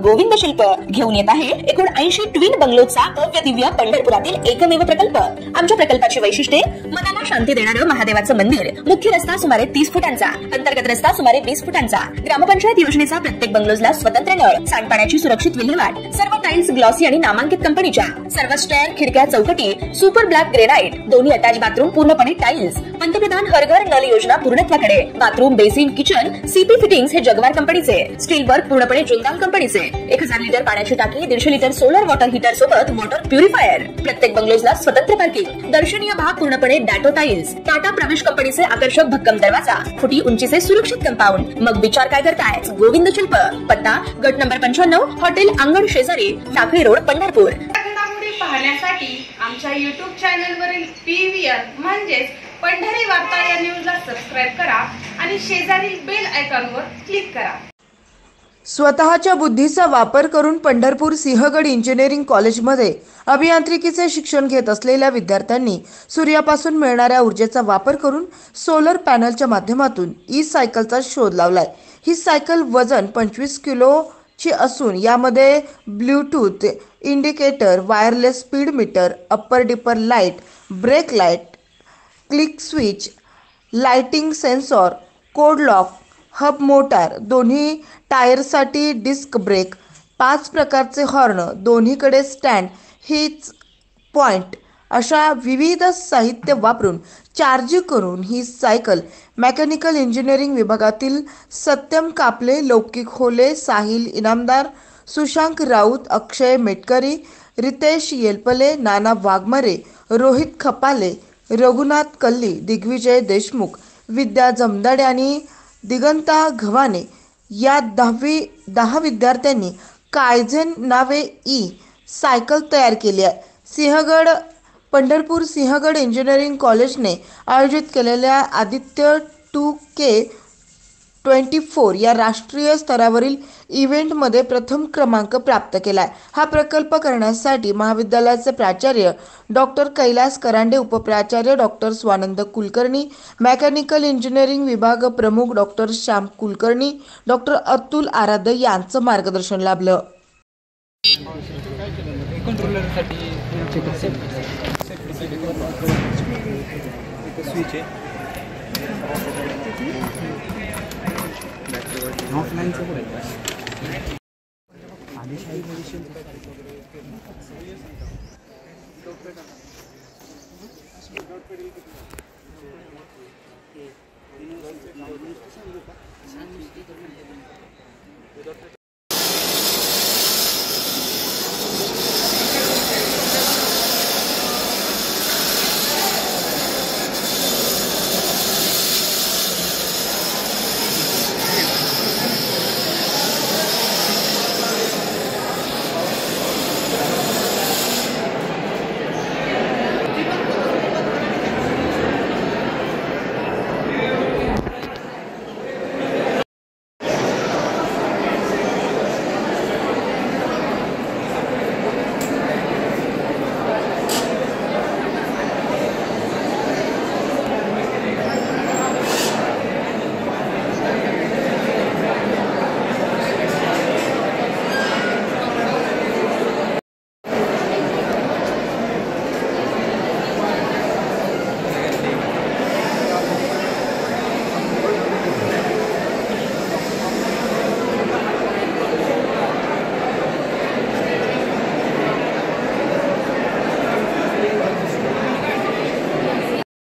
गोविंद शिल्प घेऊन येत आहे एकूण 80 ट्विन बंगलोचा भव्य दिव्य पंढरपुरातील एकमेव प्रकल्प। आमच्या प्रकल्पाची वैशिष्ट्ये मनाला शांती देणारं महादेवाचं मंदिर, मुख्य रस्ता सुमारे 30 फुटांचा, अंतर्गत रस्ता सुमारे 20 फुटांचा, ग्रामपंचायत योजनेचा प्रत्येक बंगलोजला स्वतंत्र नळ, सांडपाण्याची सुरक्षित विल्हेवाट, सर्व टाइल्स ग्लॉसी आणि नामांकित कंपनीच्या, सर्व स्टेअर, खिडक्या, चौकटी सुपर ब्लॅक ग्रेनाइट, दोन्ही अटॅच बाथरूम पूर्णपणे टाइल्स, पंतप्रधान हर घर नल योजना पूर्णत्वाकडे, bathroom, basin, kitchen CP fittings हे जगवार कंपनीचे, स्टील वर्क पूर्णपणे जुंदाल कंपनीचे, 1000 लिटर पाण्याची टाकी, 150 लिटर सोलर वॉटर हीटर सोबत वॉटर प्युरिफायर, प्रत्येक बंगलोजला स्वतंत्र पार्किंग, दर्शनीय भाग पूर्णपणे डॅटो टाइल्स, टाटा प्रवेश कंपनीचे आकर्षक भक्कम दरवाजा, फुटी उंचीचे सुरक्षित कंपाऊंड। मग विचार काय करताय? गोविंद शिल्प, पत्ता गट नंबर 95, हॉटेल अंगण शेजारी, टाकळी रोड, पंढरपूर। घडामोडी पाहण्यासाठी आमच्या YouTube चॅनलवरील PVR म्हणजेच पंढरी वार्ता या न्यूजला सबस्क्राइब करा आणि शेजारील बेल आयकॉनवर क्लिक करा। स्वतःच्या बुद्धीचा वापर करून पंढरपूर सिंहगड इंजिनिअरिंग कॉलेजमध्ये अभियांत्रिकीचे शिक्षण घेत असलेल्या विद्यार्थ्यांनी सूर्यापासून मिळणाऱ्या ऊर्जेचा वापर करून सोलर पॅनलच्या माध्यमातून ई सायकलचा शोध लावलाय। ही सायकल वजन 25 किलोची असून यामध्ये Bluetooth indicator, wireless speed meter, upper dipper light, brake light, click switch, lighting sensor, code lock, hub motor, दोन्ही टायरसाठी डिस्क ब्रेक, 5 प्रकारचे हॉर्न, दोन्हीकडे स्टँड, हिच पॉइंट अशा विविध साहित्य वापरून चार्ज करून ही सायकल मेकॅनिकल इंजिनिअरिंग विभागातील सत्यम कापले, लौकिक होले, साहिल इनामदार, सुशांक राऊत, अक्षय मेटकरी, रितेश येलपले, नाना वाघमारे, रोहित खपाले, रघुनाथ कल्ली, दिग्विजय देशमुख, विद्या जमदाडे आणि दिगंता घवाने या 10 विद्यार्थ्यांनी कायझेन नावे ई सायकल तयार केली आहे। पंढरपूर सिंहगड इंजिनिअरिंग कॉलेजने आयोजित केलेल्या आदित्य 2K24 या राष्ट्रीय स्तरावरील इव्हेंटमध्ये प्रथम क्रमांक प्राप्त केला। हा प्रकल्प करण्यासाठी महाविद्यालयाचे प्राचार्य डॉक्टर कैलास करांडे, उपप्राचार्य doctor Swanand Kulkarni, mechanical engineering विभाग प्रमुख डॉक्टर श्याम कुलकर्णी, डॉक्टर अतुल आराध्य यांचं मार्गदर्शन लाभलं।